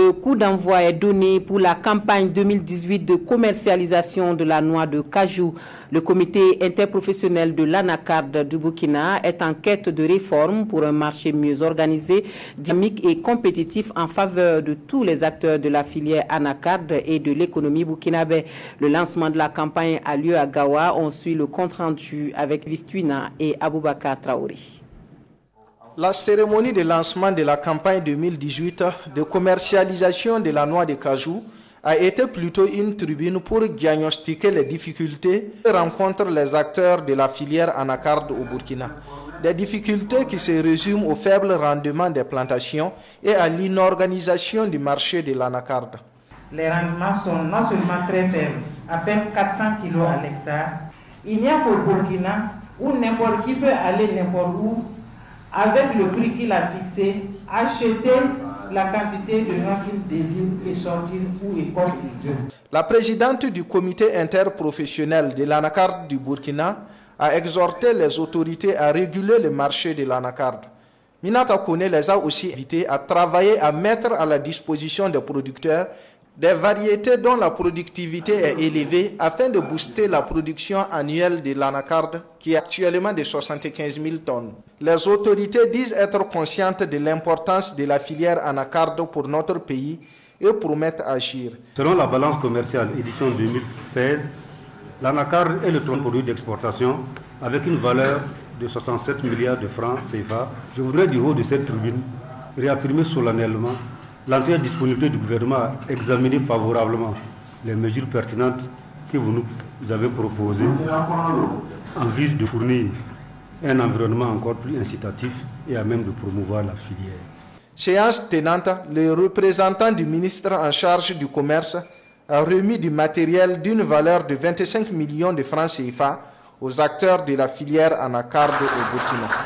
Le coup d'envoi est donné pour la campagne 2018 de commercialisation de la noix de cajou. Le comité interprofessionnel de l'anacarde du Burkina est en quête de réforme pour un marché mieux organisé, dynamique et compétitif en faveur de tous les acteurs de la filière anacarde et de l'économie burkinabé. Le lancement de la campagne a lieu à Gawa. On suit le compte-rendu avec Vistuina et Aboubakar Traoré. La cérémonie de lancement de la campagne 2018 de commercialisation de la noix de cajou a été plutôt une tribune pour diagnostiquer les difficultés que rencontrent les acteurs de la filière anacarde au Burkina. Des difficultés qui se résument au faible rendement des plantations et à l'inorganisation du marché de l'anacarde. Les rendements sont non seulement très faibles, à peine 400 kg à l'hectare. Il n'y a qu'au Burkina où n'importe qui peut aller n'importe où avec le prix qu'il a fixé, acheter la quantité de noix qu'il désire et sortir où et comme il veut. La présidente du comité interprofessionnel de l'anacarde du Burkina a exhorté les autorités à réguler le marché de l'anacarde. Minata Kone les a aussi invités à travailler à mettre à la disposition des producteurs des variétés dont la productivité est élevée afin de booster la production annuelle de l'anacarde qui est actuellement de 75 000 tonnes. Les autorités disent être conscientes de l'importance de la filière anacarde pour notre pays et promettent agir. Selon la balance commerciale édition 2016, l'anacarde est le produit d'exportation avec une valeur de 67 milliards de francs CFA. Je voudrais du haut de cette tribune réaffirmer solennellement l'entière disponibilité du gouvernement à examiner favorablement les mesures pertinentes que vous nous avez proposées en vue de fournir un environnement encore plus incitatif et à même de promouvoir la filière. Séance tenante, le représentant du ministre en charge du commerce a remis du matériel d'une valeur de 25 millions de francs CFA aux acteurs de la filière anacarde au Burkina.